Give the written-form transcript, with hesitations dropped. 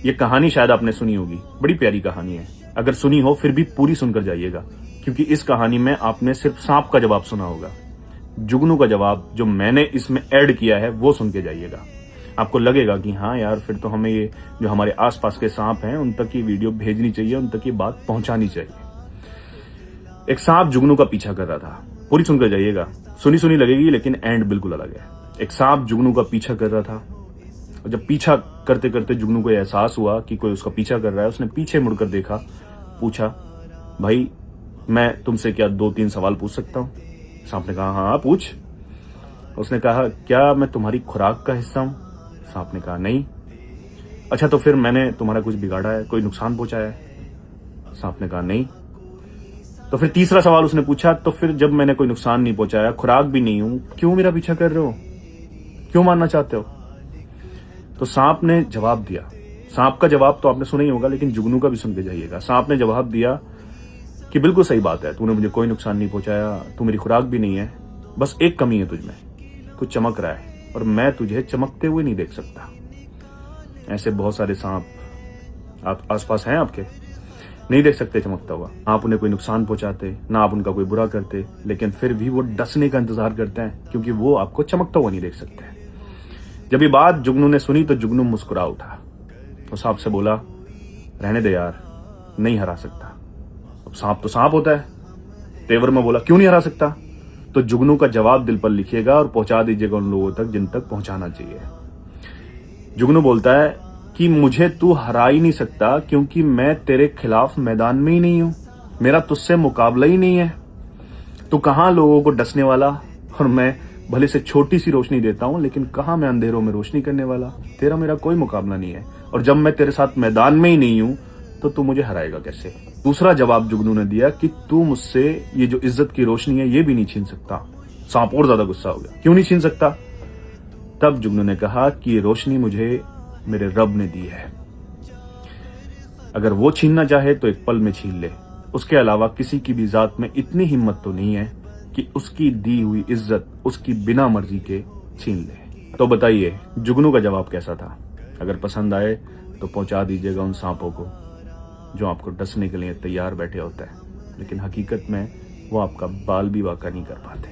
ये कहानी शायद आपने सुनी होगी, बड़ी प्यारी कहानी है। अगर सुनी हो फिर भी पूरी सुनकर जाइएगा, क्योंकि इस कहानी में आपने सिर्फ सांप का जवाब सुना होगा। जुगनू का जवाब जो मैंने इसमें ऐड किया है वो सुन के जाइएगा। आपको लगेगा कि हाँ यार, फिर तो हमें ये जो हमारे आसपास के सांप हैं उन तक ये वीडियो भेजनी चाहिए, उन तक ये बात पहुंचानी चाहिए। एक सांप जुगनू का पीछा कर रहा था। पूरी सुनकर जाइएगा, सुनी सुनी लगेगी लेकिन एंड बिल्कुल अलग है। एक सांप जुगनू का पीछा कर रहा था, और जब पीछा करते करते जुगनू को एहसास हुआ कि कोई उसका पीछा कर रहा है, उसने पीछे मुड़कर देखा, पूछा, भाई मैं तुमसे क्या 2-3 सवाल पूछ सकता हूँ? सांप ने कहा, हाँ पूछ। उसने कहा, क्या मैं तुम्हारी खुराक का हिस्सा हूं? सांप ने कहा, नहीं। अच्छा, तो फिर मैंने तुम्हारा कुछ बिगाड़ा है, कोई नुकसान पहुंचाया है? सांप ने कहा, नहीं। तो फिर तीसरा सवाल उसने पूछा, तो फिर जब मैंने कोई नुकसान नहीं पहुंचाया, खुराक भी नहीं हूं, क्यों मेरा पीछा कर रहे हो? क्यों मानना चाहते हो? तो सांप ने जवाब दिया। सांप का जवाब तो आपने सुना ही होगा, लेकिन जुगनू का भी सुन के जाइएगा। सांप ने जवाब दिया कि बिल्कुल सही बात है, तूने मुझे कोई नुकसान नहीं पहुंचाया, तू मेरी खुराक भी नहीं है, बस एक कमी है तुझमें, तू चमक रहा है और मैं तुझे चमकते हुए नहीं देख सकता। ऐसे बहुत सारे सांप आप आसपास हैं, आपके नहीं देख सकते चमकता हुआ। आप उन्हें कोई नुकसान पहुंचाते ना, आप उनका कोई बुरा करते, लेकिन फिर भी वो डसने का इंतजार करते हैं, क्योंकि वो आपको चमकता हुआ नहीं देख सकते। जब ये बात जुगनू ने सुनी तो जुगनू मुस्कुरा उठा। तो सांप से बोला, रहने दे यार, नहीं हरा सकता। अब सांप तो सांप होता है। तेवर में बोला, क्यों नहीं हरा सकता? तो जुगनू का जवाब दिल पर लिखिएगा और पहुंचा दीजिएगा उन लोगों तक जिन तक पहुंचाना चाहिए। जुगनू बोलता है कि मुझे तू हरा ही नहीं सकता, क्योंकि मैं तेरे खिलाफ मैदान में ही नहीं हूं, मेरा तुझसे मुकाबला ही नहीं है। तू कहां लोगों को डसने वाला, और मैं भले से छोटी सी रोशनी देता हूं, लेकिन कहां मैं अंधेरों में रोशनी करने वाला। तेरा मेरा कोई मुकाबला नहीं है, और जब मैं तेरे साथ मैदान में ही नहीं हूं तो तू मुझे हराएगा कैसे? दूसरा जवाब जुगनू ने दिया कि तू मुझसे ये जो इज्जत की रोशनी है ये भी नहीं छीन सकता। सांप और ज्यादा गुस्सा हो गया, क्यों नहीं छीन सकता? तब जुगनू ने कहा कि ये रोशनी मुझे मेरे रब ने दी है, अगर वो छीनना चाहे तो एक पल में छीन ले। उसके अलावा किसी की भी जात में इतनी हिम्मत तो नहीं है कि उसकी दी हुई इज्जत उसकी बिना मर्जी के छीन ले। तो बताइए जुगनू का जवाब कैसा था? अगर पसंद आए तो पहुंचा दीजिएगा उन सांपों को जो आपको डसने के लिए तैयार बैठे होते हैं, लेकिन हकीकत में वो आपका बाल भी वाका नहीं कर पाते।